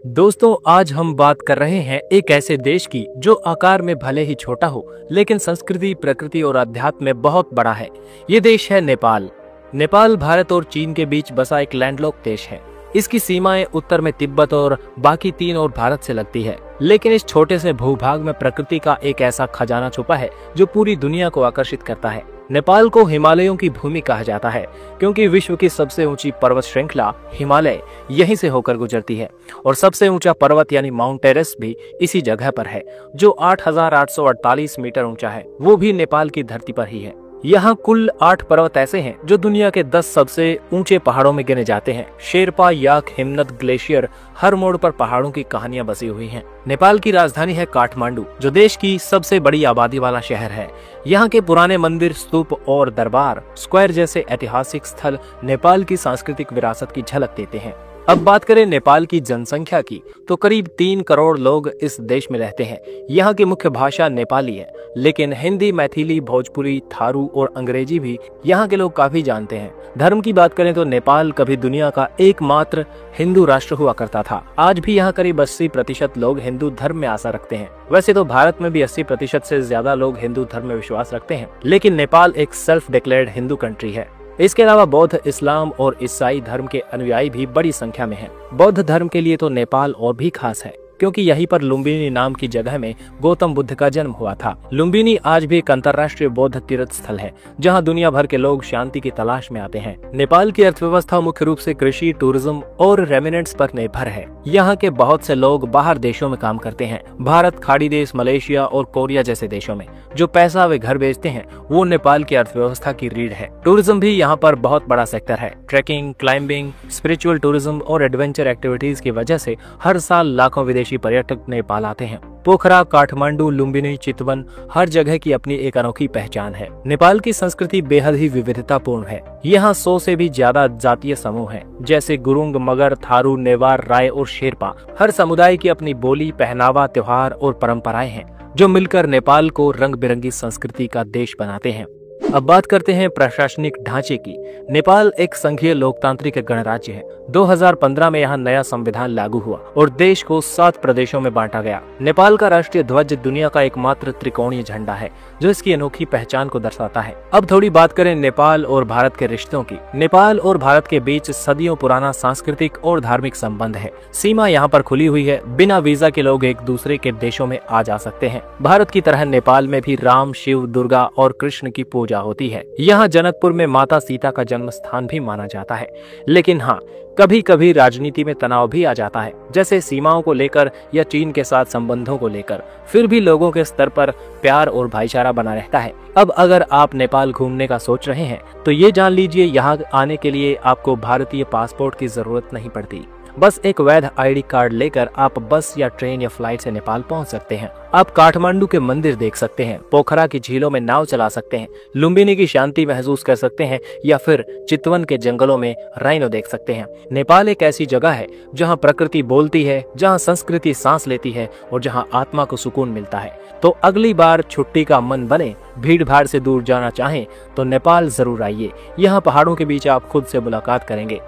दोस्तों, आज हम बात कर रहे हैं एक ऐसे देश की जो आकार में भले ही छोटा हो, लेकिन संस्कृति, प्रकृति और अध्यात्म में बहुत बड़ा है। ये देश है नेपाल। नेपाल भारत और चीन के बीच बसा एक लैंडलॉक देश है। इसकी सीमाएं उत्तर में तिब्बत और बाकी 3 और भारत से लगती है। लेकिन इस छोटे से भूभाग में प्रकृति का एक ऐसा खजाना छुपा है जो पूरी दुनिया को आकर्षित करता है। नेपाल को हिमालयों की भूमि कहा जाता है क्योंकि विश्व की सबसे ऊंची पर्वत श्रृंखला हिमालय यहीं से होकर गुजरती है और सबसे ऊंचा पर्वत यानी माउंट एवरेस्ट भी इसी जगह पर है जो 8,848 मीटर ऊंचा है। वो भी नेपाल की धरती पर ही है। यहाँ कुल 8 पर्वत ऐसे हैं जो दुनिया के 10 सबसे ऊंचे पहाड़ों में गिने जाते हैं। शेरपा, याक, हिमनद, ग्लेशियर, हर मोड़ पर पहाड़ों की कहानियां बसी हुई हैं। नेपाल की राजधानी है काठमांडू, जो देश की सबसे बड़ी आबादी वाला शहर है। यहाँ के पुराने मंदिर, स्तूप और दरबार स्क्वायर जैसे ऐतिहासिक स्थल नेपाल की सांस्कृतिक विरासत की झलक देते हैं। अब बात करें नेपाल की जनसंख्या की, तो करीब 3 करोड़ लोग इस देश में रहते हैं। यहाँ की मुख्य भाषा नेपाली है, लेकिन हिंदी, मैथिली, भोजपुरी, थारू और अंग्रेजी भी यहाँ के लोग काफी जानते हैं। धर्म की बात करें तो नेपाल कभी दुनिया का एकमात्र हिंदू राष्ट्र हुआ करता था। आज भी यहाँ करीब 80% लोग हिंदू धर्म में आस्था रखते हैं। वैसे तो भारत में भी 80% से ज्यादा लोग हिंदू धर्म में विश्वास रखते हैं, लेकिन नेपाल एक सेल्फ डिक्लेयर्ड हिंदू कंट्री है। इसके अलावा बौद्ध, इस्लाम और ईसाई धर्म के अनुयायी भी बड़ी संख्या में हैं। बौद्ध धर्म के लिए तो नेपाल और भी खास है क्योंकि यहीं पर लुम्बिनी नाम की जगह में गौतम बुद्ध का जन्म हुआ था। लुम्बिनी आज भी एक अंतर्राष्ट्रीय बौद्ध तीर्थ स्थल है जहां दुनिया भर के लोग शांति की तलाश में आते हैं। नेपाल की अर्थव्यवस्था मुख्य रूप से कृषि, टूरिज्म और रेमिनेंट्स पर निर्भर है। यहाँ के बहुत से लोग बाहर देशों में काम करते हैं। भारत, खाड़ी देश, मलेशिया और कोरिया जैसे देशों में जो पैसा वे घर भेजते हैं वो नेपाल की अर्थव्यवस्था की रीढ़ है। टूरिज्म भी यहाँ पर बहुत बड़ा सेक्टर है। ट्रैकिंग, क्लाइंबिंग, स्पिरिचुअल टूरिज्म और एडवेंचर एक्टिविटीज की वजह से हर साल लाखों विदेशी पर्यटक नेपाल आते हैं। पोखरा, काठमांडू, लुम्बिनी, चितवन हर जगह की अपनी एक अनोखी पहचान है। नेपाल की संस्कृति बेहद ही विविधतापूर्ण है। यहाँ 100 से भी ज्यादा जातीय समूह हैं, जैसे गुरुंग, मगर, थारू, नेवार, राय और शेरपा। हर समुदाय की अपनी बोली, पहनावा, त्योहार और परंपराएं हैं जो मिलकर नेपाल को रंग बिरंगी संस्कृति का देश बनाते हैं। अब बात करते हैं प्रशासनिक ढांचे की। नेपाल एक संघीय लोकतांत्रिक गणराज्य है। 2015 में यहाँ नया संविधान लागू हुआ और देश को 7 प्रदेशों में बांटा गया। नेपाल का राष्ट्रीय ध्वज दुनिया का एकमात्र त्रिकोणीय झंडा है जो इसकी अनोखी पहचान को दर्शाता है। अब थोड़ी बात करें नेपाल और भारत के रिश्तों की। नेपाल और भारत के बीच सदियों पुराना सांस्कृतिक और धार्मिक संबंध है। सीमा यहाँ पर खुली हुई है। बिना वीजा के लोग एक दूसरे के देशों में आ जा सकते हैं। भारत की तरह नेपाल में भी राम, शिव, दुर्गा और कृष्ण की पूजा होती है। यहाँ जनकपुर में माता सीता का जन्म स्थान भी माना जाता है। लेकिन हाँ, कभी कभी राजनीति में तनाव भी आ जाता है, जैसे सीमाओं को लेकर या चीन के साथ संबंधों को लेकर। फिर भी लोगों के स्तर पर प्यार और भाईचारा बना रहता है। अब अगर आप नेपाल घूमने का सोच रहे हैं तो ये जान लीजिए, यहाँ आने के लिए आपको भारतीय पासपोर्ट की जरूरत नहीं पड़ती। बस एक वैध आईडी कार्ड लेकर आप बस या ट्रेन या फ्लाइट से नेपाल पहुंच सकते हैं। आप काठमांडू के मंदिर देख सकते हैं, पोखरा की झीलों में नाव चला सकते हैं, लुम्बिनी की शांति महसूस कर सकते हैं या फिर चितवन के जंगलों में राइनो देख सकते हैं। नेपाल एक ऐसी जगह है जहां प्रकृति बोलती है, जहां संस्कृति सांस लेती है और जहां आत्मा को सुकून मिलता है। तो अगली बार छुट्टी का मन बने, भीड़ भाड़ से दूर जाना चाहें तो नेपाल जरूर आइए। यहाँ पहाड़ों के बीच आप खुद से मुलाकात करेंगे।